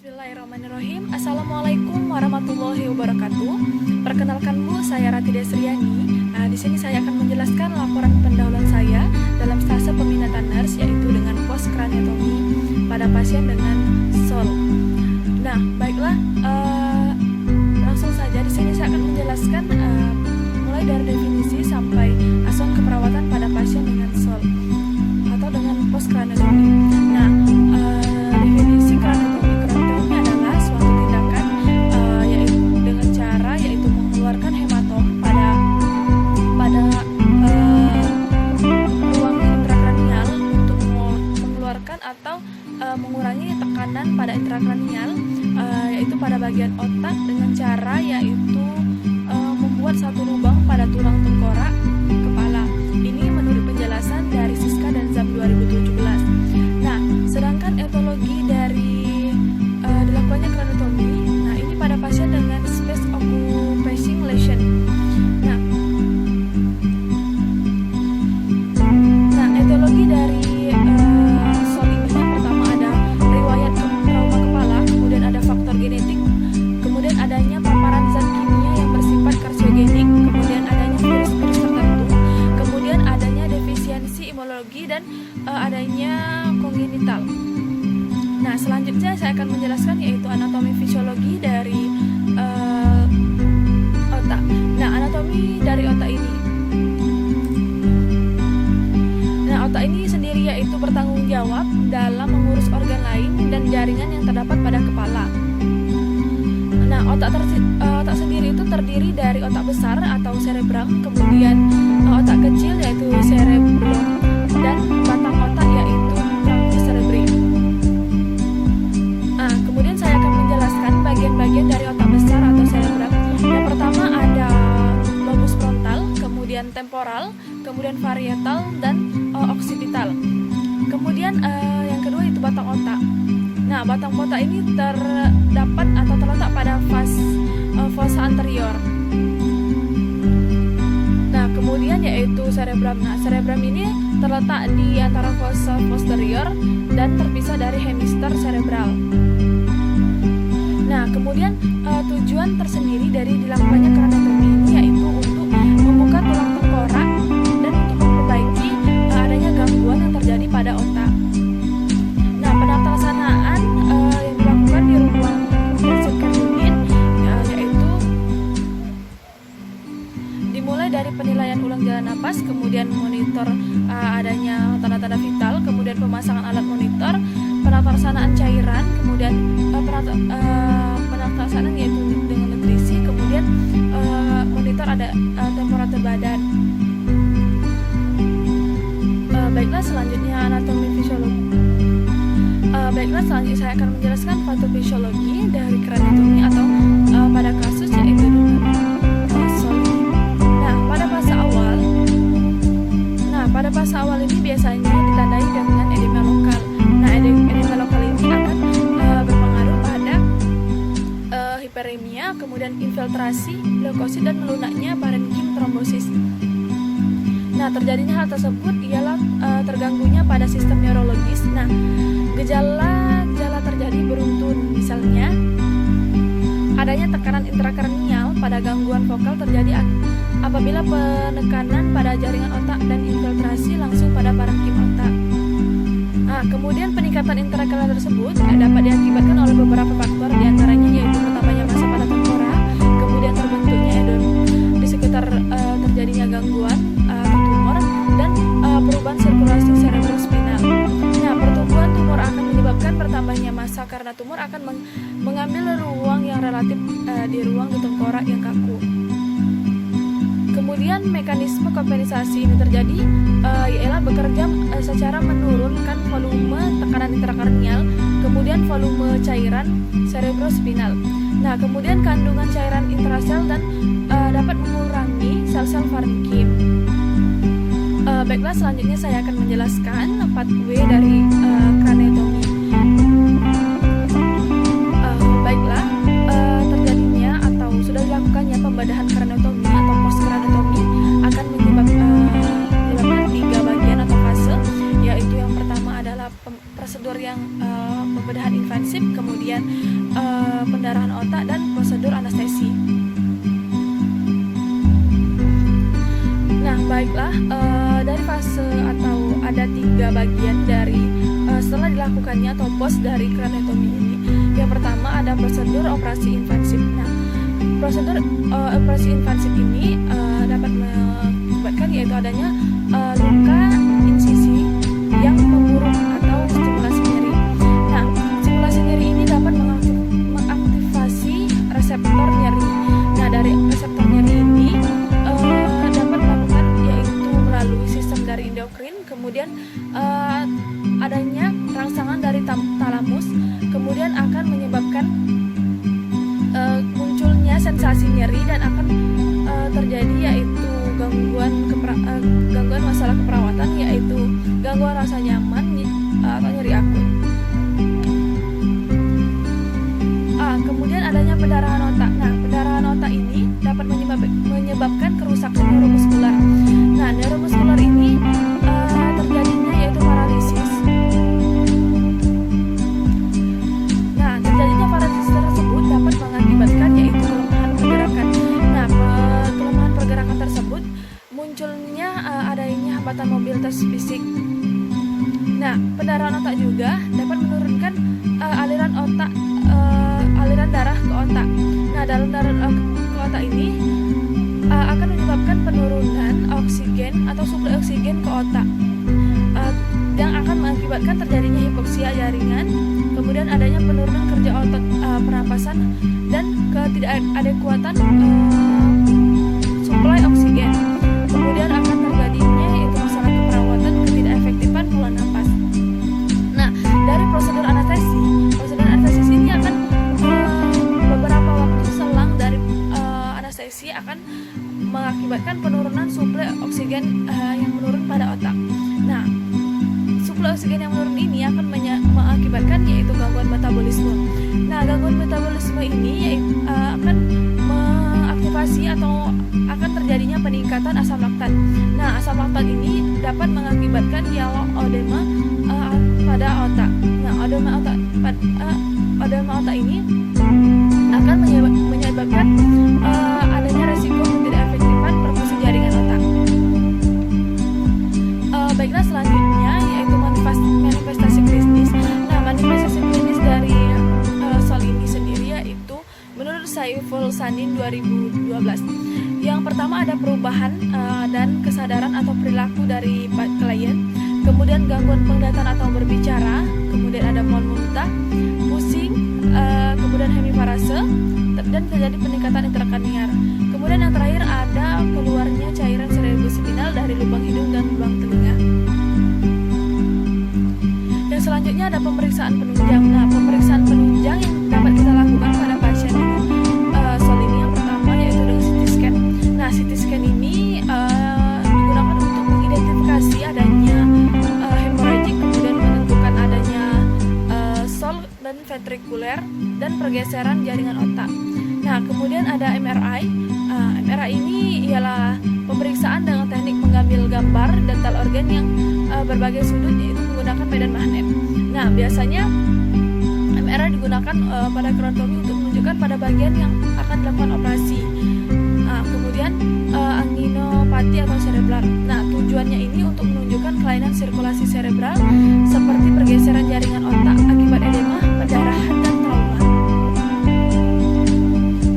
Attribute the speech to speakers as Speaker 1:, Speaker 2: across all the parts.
Speaker 1: Bismillahirrahmanirrahim. Assalamualaikum warahmatullahi wabarakatuh. Perkenalkan Bu, saya Rati Desriani. Di sini saya akan menjelaskan laporan pendahuluan saya dalam stase peminatan nurse, yaitu dengan post craniotomy pada pasien dengan SOL. Nah, baiklah, langsung saja di sini saya akan menjelaskan mulai dari definisi sampai asuhan keperawatan pada pasien dengan SOL atau dengan post craniotomy. Nah, definisi craniotomy adalah suatu tindakan dengan cara yaitu mengeluarkan hematom pada ruang intrakranial untuk mengeluarkan atau mengurangi tekanan pada intrakranial, yaitu pada bagian otak dengan cara yaitu membuat satu lubang pada tulang tengkorak kepala. Ini menurut penjelasan dari Siska dan Zam 2017. Nah, sedangkan etologi dari dilakukannya craniotomy, nah ini pada pasien dengan space occupying lesion. Nah, etologi dari SOL ini yang pertama ada riwayat trauma kepala, kemudian ada faktor genetik, kemudian adanya paparan zat kimia yang bersifat karsiogenik, kemudian adanya virus-virus tertentu, kemudian adanya defisiensi imunologi dan adanya kongenital. Nah, selanjutnya saya akan menjelaskan yaitu anatomi fisiologi dari otak. Nah, anatomi dari otak ini. Nah, otak ini sendiri yaitu bertanggung jawab dalam mengurus organ lain dan jaringan yang terdapat pada kepala. Nah, otak sendiri itu terdiri dari otak besar atau cerebrum, kemudian otak kecil yaitu cerebellum, dan batang otak yaitu truncus cerebri. Kemudian saya akan menjelaskan bagian-bagian dari otak besar atau cerebrum. Yang pertama ada lobus frontal, kemudian temporal, kemudian parietal, dan occipital. Kemudian yang kedua itu batang otak. Nah, batang otak ini terdapat atau terletak pada fossa anterior. Nah, kemudian yaitu cerebrum. Nah, cerebrum ini terletak di antara fossa posterior dan terpisah dari hemisfer cerebral. Nah, kemudian tujuan tersendiri dari dilakukannya craniotomy ini yaitu untuk membuka tulang tengkorak dan untuk memperbaiki adanya gangguan yang terjadi pada otak. Nah, pada pelaksanaan yang dilakukan di ruang intensive unit yaitu dimulai dari penilaian ulang jalan napas, kemudian monitor adanya tanda-tanda vital, kemudian pemasangan alat monitor, pelaksanaan cairan, kemudian pelaksanaan yaitu dengan nutrisi, kemudian monitor ada temperatur badan. Baiklah, selanjutnya anatomi fisiologi. Baiklah, selanjutnya saya akan menjelaskan patofisiologi dari craniotomy atau pada kasus yaitu SOL. Pada fase awal ini biasanya ditandai dengan edema lokal. Nah, edema lokal ini akan berpengaruh pada hiperemia, kemudian infiltrasi leukosit dan melunaknya parenkim trombosis. Nah, terjadinya hal tersebut ialah terganggunya pada sistem neurologis. Nah, gejala terjadi beruntun, misalnya adanya tekanan intrakranial pada gangguan vokal terjadi apabila penekanan pada jaringan otak dan infiltrasi langsung pada parenkim otak. Nah, kemudian peningkatan intrakranial tersebut dapat diakibatkan oleh beberapa faktor, diantaranya yaitu pertamanya masa pada tengkorak, kemudian terbentuknya edem di sekitar terjadinya gangguan atau tumor, dan perubahan sirkulasi cerebrospinal. Nah, pertumbuhan tumor akan menyebabkan bertambahnya massa karena tumor akan mengambil ruang yang relatif di ruang di tengkorak yang kaku. Kemudian mekanisme kompensasi ini terjadi ialah bekerja secara menurunkan volume tekanan intrakranial, kemudian volume cairan cerebrospinal. Nah, kemudian kandungan cairan intrasel dan dapat mengurangi sel-sel parenkim. Baiklah, selanjutnya saya akan menjelaskan pathway dari craniotomy. Baiklah, terjadinya atau sudah dilakukannya pembedahan craniotomy atau post craniotomy akan menyebabkan 3 bagian atau fase, yaitu yang pertama adalah prosedur yang pembedahan invasif, kemudian kemudian pendarahan otak dan prosedur anestesi. Nah, baiklah, dari fase atau ada 3 bagian dari setelah dilakukannya atau pos dari kraniotomi ini. Yang pertama ada prosedur operasi invasif. Nah, prosedur operasi invasif ini dapat mengakibatkan yaitu adanya luka insisi yang memburuk atau stimulasi nyeri. Nah, stimulasi nyeri ini dapat mengaktifasi reseptor nyeri. Nah, dari reseptor nyeri ini dapat melakukan yaitu melalui sistem dari endokrin, kemudian adanya rangsangan dari talamus, kemudian akan menyebabkan munculnya sensasi nyeri dan akan terjadi yaitu gangguan masalah keperawatan, yaitu gangguan rasa nyaman atau nyeri akut. Kemudian adanya pendarahan otak. Nah, pendarahan otak ini dapat menyebabkan kerusakan neuromuskular. Nah, neuromuskular ini terjadinya yaitu paralisis. Nah, terjadinya paralisis tersebut dapat mengakibatkan yaitu kelemahan pergerakan. Nah, kelemahan pergerakan tersebut munculnya adanya hambatan mobilitas fisik. Nah, pendarahan otak juga dapat menurunkan aliran darah ke otak. Nah, dalam darah ke otak ini akan menyebabkan penurunan oksigen atau suplai oksigen ke otak, yang akan mengakibatkan terjadinya hipoksia jaringan, kemudian adanya penurunan kerja otot pernapasan dan ketidakadekuatan suplai oksigen. Kemudian akan terjadinya yaitu masalah keperawatan, ketidakefektifan pola napas. Nah, dari prosedur anestesi ini akan beberapa waktu selang dari anestesi akan mengakibatkan penurunan suplai oksigen yang menurun pada otak. Nah, suplai oksigen yang menurun ini akan mengakibatkan yaitu gangguan metabolisme. Nah, gangguan metabolisme ini akan mengaktifasi atau akan terjadinya peningkatan asam laktat. Nah, asam laktat ini dapat mengakibatkan edema pada otak. Nah, edema otak ini akan menyebabkan adanya resiko ketidakefektifan perfusi jaringan otak. Baiklah, selanjutnya yaitu manifestasi klinis. Nah, manifestasi klinis dari SOL ini sendiri yaitu menurut Saiful Sanin 2012. Yang pertama ada perubahan dan kesadaran atau perilaku dari klien, kemudian gangguan penglihatan atau berbicara, kemudian ada mual-muntah, pusing, kemudian hemiparase, dan terjadi peningkatan intrakranial. Kemudian yang terakhir ada keluarnya cairan cerebrospinal dari lubang hidung dan lubang telinga. Yang selanjutnya ada pemeriksaan penunjang. Nah, pemeriksaan penunjang yang dapat kita lakukan pada pasien dengan SOL ini yang pertama yaitu dengan CT scan. Nah, CT scan ini digunakan untuk mengidentifikasi adanya hemorraging, kemudian menentukan adanya SOL dan ventrikuler dan pergeseran jaringan otak. Nah, kemudian ada MRI. MRI ini ialah pemeriksaan dengan teknik mengambil gambar dental organ yang berbagai sudut yaitu menggunakan medan magnet. Nah, biasanya MRI digunakan pada kraniotomi untuk menunjukkan pada bagian yang akan dilakukan operasi. Kemudian anginopati atau cerebral. Nah, tujuannya ini untuk menunjukkan kelainan sirkulasi cerebral seperti pergeseran jaringan otak akibat edema, pendarahan, dan trauma.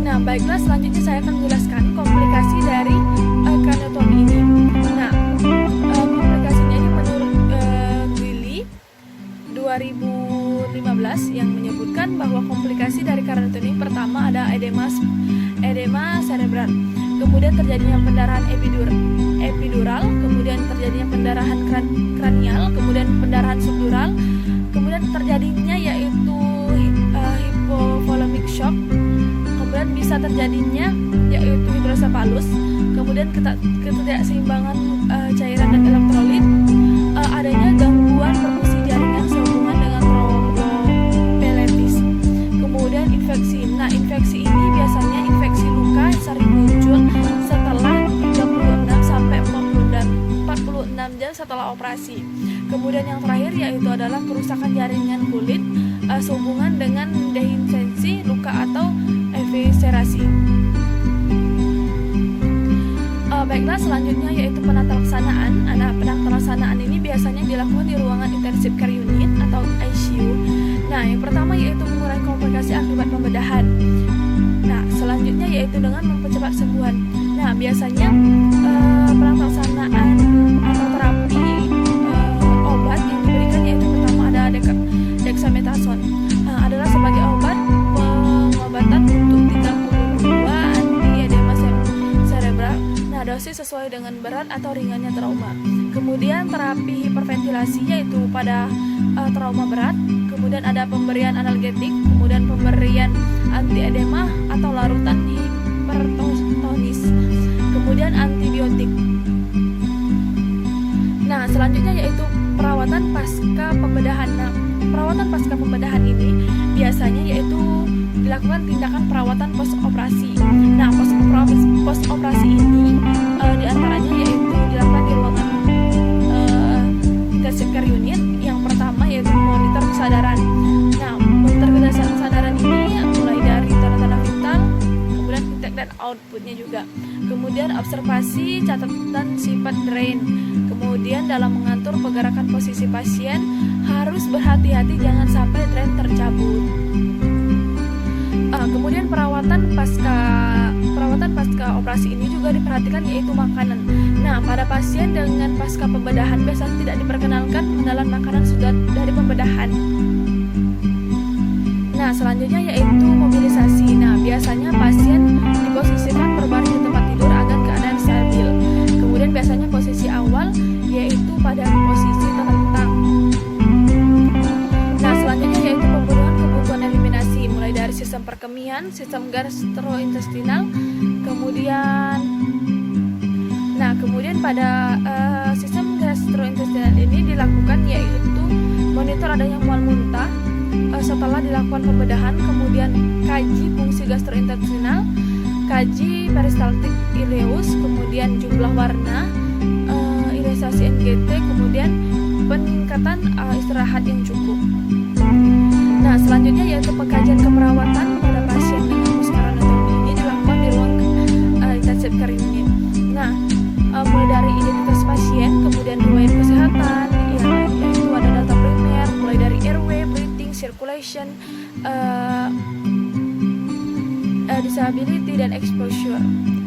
Speaker 1: Nah, baiklah, selanjutnya saya akan menjelaskan komplikasi dari kraniotomi ini. Nah, komplikasinya ini menurut Willy 2015 yang menyebutkan bahwa komplikasi dari kraniotomi pertama ada edema cerebral, kemudian terjadinya pendarahan epidural, kemudian terjadinya pendarahan kranial, kemudian pendarahan subdural, kemudian terjadinya yaitu hypovolemic shock, kemudian bisa terjadinya yaitu hidrosepalus, kemudian ketidakseimbangan cairan dan elektrolit, adanya gangguan perfusi jaringan sehubungan dengan trombopeletis, kemudian infeksi. Nah, infeksi ini biasanya infeksi luka sering muncul setelah 36 sampai 46 jam setelah operasi. Kemudian yang terakhir yaitu adalah kerusakan jaringan kulit sehubungan dengan selanjutnya yaitu penata laksanaan. Nah, penata laksanaan ini biasanya dilakukan di ruangan intensive care unit atau ICU. Nah, yang pertama yaitu mengurangi komplikasi akibat pembedahan. Nah, selanjutnya yaitu dengan mempercepat kesembuhan. Nah, biasanya penata laksanaan atau terapi obat yang diberikan yaitu pertama ada dexamethasone. Adalah sebagai obat pengobatan untuk 32 antiedema cerebral. Nah, dosis sesuai dengan berat atau ringannya trauma. Kemudian terapi hiperventilasi yaitu pada trauma berat. Kemudian ada pemberian analgetik, kemudian pemberian antiedema atau larutan hipertonis, kemudian antibiotik. Nah, selanjutnya yaitu perawatan pasca pembedahan. Nah, perawatan pasca pembedahan ini biasanya yaitu dilakukan tindakan perawatan post operasi. Nah, post operasi ini diantaranya yaitu dilakukan di ruangan intensive care unit. Yang pertama yaitu monitor kesadaran. Nah, monitor kesadaran ini mulai dari tanda-tanda vital, kemudian intake dan outputnya juga. Kemudian observasi, catatan sifat drain. Kemudian dalam mengatur pergerakan posisi pasien harus berhati-hati jangan sampai drain tercabut. Kemudian perawatan pasca operasi ini juga diperhatikan yaitu makanan. Nah, pada pasien dengan pasca pembedahan biasanya tidak diperkenalkan menelan makanan sudah dari pembedahan. Nah, selanjutnya yaitu mobilisasi. Nah, biasanya pasien diposisikan berbaring di tempat tidur agar keadaan stabil. Kemudian biasanya posisi awal yaitu pada posisi terlentang. Nah, selanjutnya yaitu pembunuhan kebutuhan eliminasi mulai dari sistem perkemihan, sistem gastrointestinal, kemudian pada sistem gastrointestinal ini dilakukan yaitu monitor adanya mual muntah setelah dilakukan pembedahan, kemudian kaji fungsi gastrointestinal, kaji peristaltik ileus, kemudian jumlah warna, ileusasi NGT, kemudian peningkatan istirahat yang cukup. Nah, selanjutnya yaitu pengkajian keperawatan pada pasien dengan musculoskeletal ini dilakukan di ruang intensive care unit. Nah, mulai dari identitas pasien, kemudian riwayat kesehatan, yaitu ada data primer, mulai dari airway, breathing, circulation, disability dan exposure.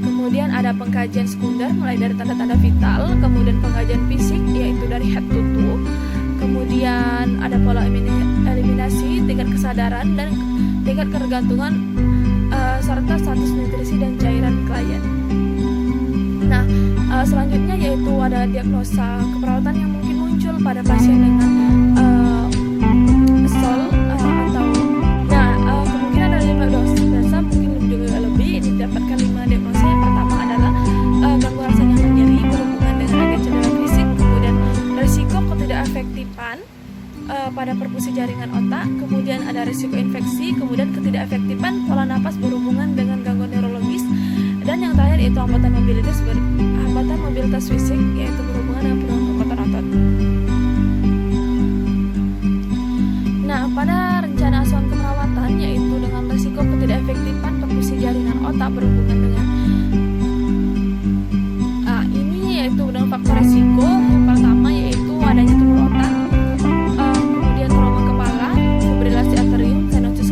Speaker 1: Kemudian ada pengkajian sekunder mulai dari tanda-tanda vital, kemudian pengkajian fisik yaitu dari head to toe. Kemudian ada pola eliminasi, tingkat kesadaran dan tingkat ketergantungan serta status nutrisi dan cairan klien. Nah, selanjutnya yaitu ada diagnosa keperawatan yang mungkin muncul pada pasien dengan SOL atau kemungkinan ada 5 dosa, mungkin juga lebih. Didapatkan 5 diagnosa. Yang pertama adalah gangguan rasa nyaman nyeri berhubungan dengan agak cedera fisik, kemudian risiko ketidakefektifan pada perfusi jaringan otak, kemudian ada risiko infeksi, kemudian ketidakefektifan pola napas berhubungan dengan gangguan neurologis, dan yang terakhir yaitu hambatan mobilitas fisik yaitu berhubungan dengan penurunan kekuatan otot. Nah, pada rencana asuhan keperawatan yaitu dengan risiko ketidakefektifan perfusi jaringan otak berhubungan dengan ini yaitu dengan faktor risiko. Yang pertama yaitu adanya tumor otak, kemudian trauma kepala, fibrilasi atrium, stenosis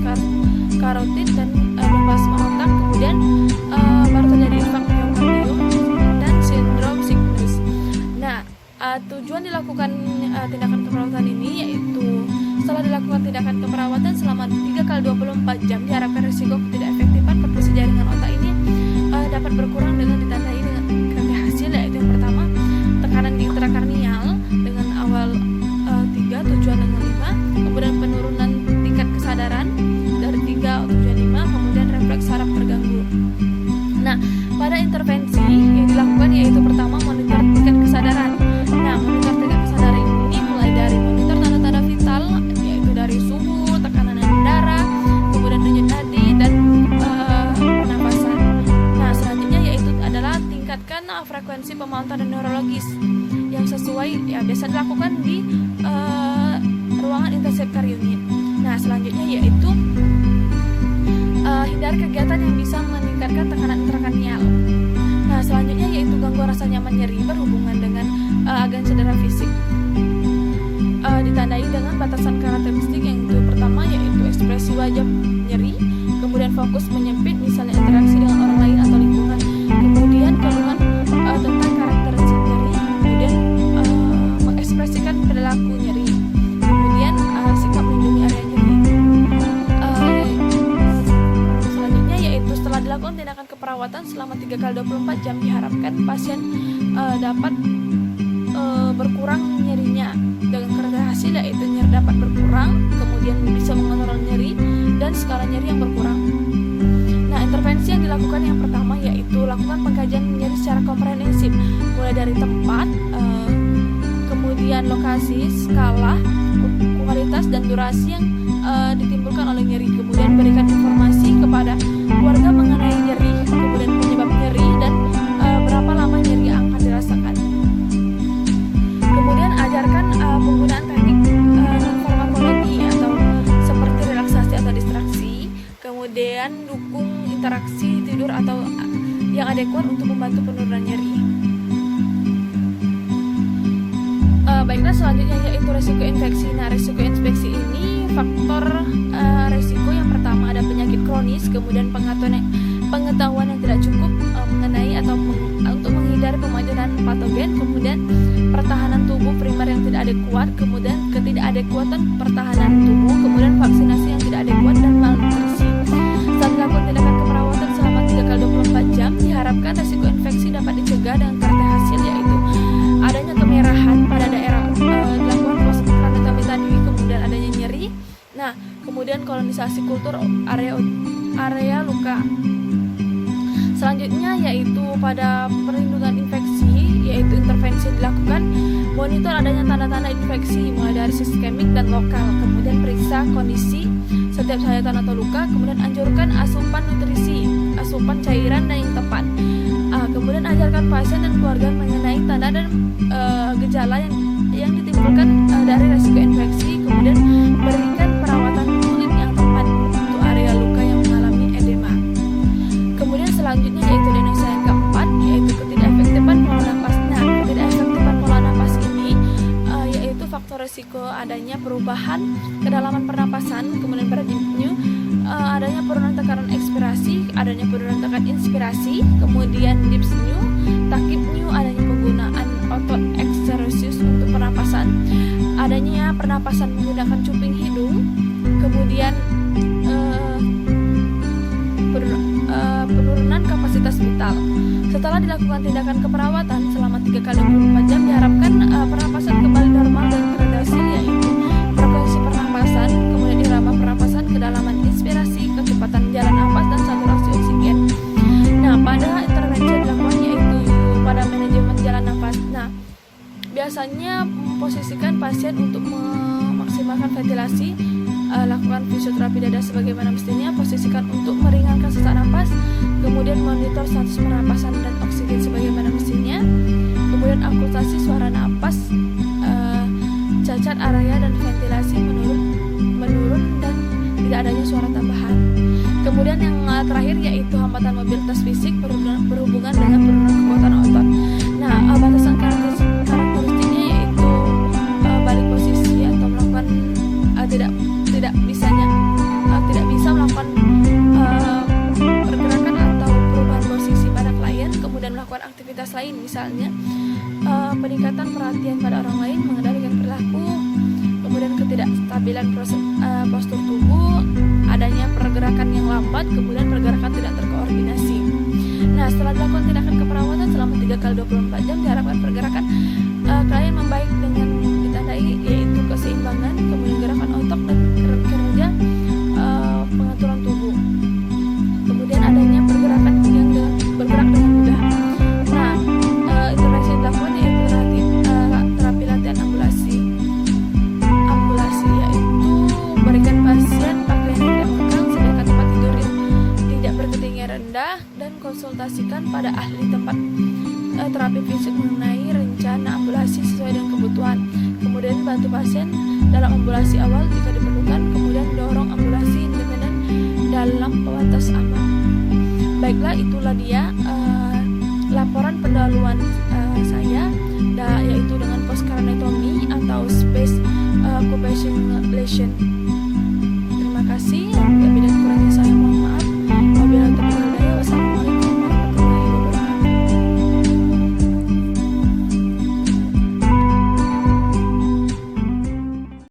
Speaker 1: karotid dan plasma otak, kemudian baru terjadi infark miokardium dan sindrom sickness. Nah, tujuan dilakukan tindakan keperawatan ini yaitu setelah dilakukan tindakan keperawatan selama 3x24 jam diharapkan risiko ketidakefektifan perfusi jaringan otak ini dapat berkurang dengan ditandai dengan beberapa hasil, yaitu yang pertama tekanan di intrakarnial dengan awal 3 tujuan dengan 5, kemudian penurunan tingkat kesadaran dari 3 tujuan 5, kemudian refleks saraf terganggu. Nah, pada intervensi yang dilakukan yaitu pertama monitor tingkat kesadaran. Nah, monitor tingkat kesadaran ini mulai dari monitor tanda-tanda vital yaitu dari suhu, tekanan darah, kemudian denyut nadi dan pernapasan. Nah, selanjutnya yaitu adalah tingkatkan frekuensi pemantauan neurologis yang sesuai biasa dilakukan di ruangan intensive care unit. Nah, selanjutnya yaitu hindari kegiatan yang bisa meningkatkan tekanan intrakranial. Nah, selanjutnya yaitu gangguan gangguan rasa nyaman nyeri berhubungan dengan agen cedera fisik. Ditandai dengan batasan karakteristik yang itu pertama yaitu ekspresi wajah nyeri, kemudian fokus menyempit misalnya interaksi dengan orang lain atau lingkungan, kemudian keluhan tentang karakteristik nyeri, kemudian mengekspresikan perilaku nyeri, kemudian sikap melindungi area nyeri. Selanjutnya yaitu setelah dilakukan tindakan keperawatan selama 3x24 jam diharapkan pasien dapat berkurang nyerinya. Dengan kerja hasil yaitu nyeri dapat berkurang, kemudian bisa mengontrol nyeri dan skala nyeri yang berkurang. Nah, intervensi yang dilakukan yang pertama yaitu lakukan pengkajian nyeri secara komprehensif, mulai dari tempat, kemudian lokasi, skala, kualitas dan durasi yang ditimbulkan oleh nyeri. Kemudian berikan informasi kepada keluarga mengenai nyeri, kemudian penyebab nyeri dan berapa lama nyeri yang akan dirasakan. Kemudian ajarkan penggunaan teknik non-farmakologi atau seperti relaksasi atau distraksi. Kemudian dukung interaksi tidur atau yang adekuat untuk membantu penurunan nyeri. Baiklah, selanjutnya yaitu resiko infeksi. Nah, resiko infeksi ini faktor resiko yang pertama ada penyakit kronis, kemudian pengetahuan yang tidak cukup mengenai atau untuk menghindari pemanjuran patogen, kemudian pertahanan tubuh primer yang tidak adekuat, kemudian ketidakadekuatan pertahanan tubuh, kemudian vaksinasi yang tidak adekuat dan malnutrisi. Saat dilakukan tindakan keperawatan selama 3x24 jam, diharapkan resiko infeksi dapat dicegah dengan kerja hasil yaitu adanya kemerahan pada daerah dilakukan post-anatomi tadi, kemudian adanya nyeri. Nah, kemudian kolonisasi kultur area luka. Selanjutnya yaitu pada perlindungan infeksi, yaitu intervensi dilakukan monitor adanya tanda-tanda infeksi mulai dari sistemik dan lokal, kemudian periksa kondisi setiap sayatan atau luka, kemudian anjurkan asupan nutrisi, asupan cairan dan yang tepat. Kemudian ajarkan pasien dan keluarga mengenai tanda dan gejala yang ditimbulkan dari resiko infeksi, kemudian berikan perawatan kulit yang tepat untuk area luka yang mengalami edema. Kemudian selanjutnya yaitu diagnosa yang keempat yaitu ketidakefektifan pola nafas. Nah, ketidakefektifan pola nafas ini yaitu faktor risiko adanya perubahan kedalaman pernapasan, kemudian beratnya adanya penurunan tekanan ekspirasi, adanya penurunan tekanan inspirasi, kemudian dyspnea, takipnea, adanya penggunaan otot eksersius untuk pernapasan, adanya pernapasan menggunakan cuping hidung, kemudian penurunan kapasitas vital. Setelah dilakukan tindakan keperawatan selama 3x24 jam, diharapkan pernapasan kembali normal dan terdeteksi yaitu frekuensi pernapasan, kemudian irama pernapasan, kedalaman inspirasi, kecepatan jalan nafas dan saturasi oksigen. Nah, pada intervensi yang dilakukan yaitu pada manajemen jalan nafas. Nah, biasanya memposisikan pasien untuk memaksimalkan ventilasi, lakukan fisioterapi dada sebagaimana mestinya, posisikan untuk meringankan sesak napas, kemudian monitor status pernapasan dan oksigen sebagaimana mestinya, kemudian akusasi suara napas, cacat area dan ventilasi menurun dan tidak adanya suara tambahan. Kemudian yang terakhir yaitu hambatan mobilitas fisik berhubungan dengan penurunan kekuatan otot. Nah, batasan karakteristiknya yaitu balik posisi atau melakukan tidak bisa melakukan pergerakan atau perubahan posisi pada klien, kemudian melakukan aktivitas lain misalnya peningkatan perhatian pada orang lain, mengendalikan perilaku, kemudian ketidakstabilan postur tubuh, adanya pergerakan yang lambat, kemudian pergerakan tidak terkoordinasi. Nah, setelah dilakukan tindakan keperawatan selama 3x24 jam, diharapkan pergerakan klien membaik dengan ditandai yaitu keseimbangan, kemudian gerakan otot dan kerja pengaturan tubuh, kemudian adanya pergerakan yang bergerak dengan mudah. Nah, intervensi yang dilakukan yaitu terapi latihan ambulasi yaitu berikan pasien pakaian yang tidak kekang, sediakan tempat tidur yang tidak berketinggian rendah, dan konsultasikan pada ahli tempat terapi fisik mengenai rencana ambulasi sesuai dengan kebutuhan. Kemudian bantu pasien dalam ambulasi awal jika diperlukan, kemudian dorong ambulasi independen dalam batas aman. Baiklah, itulah dia laporan pendahuluan hypovascularization. Terima kasih.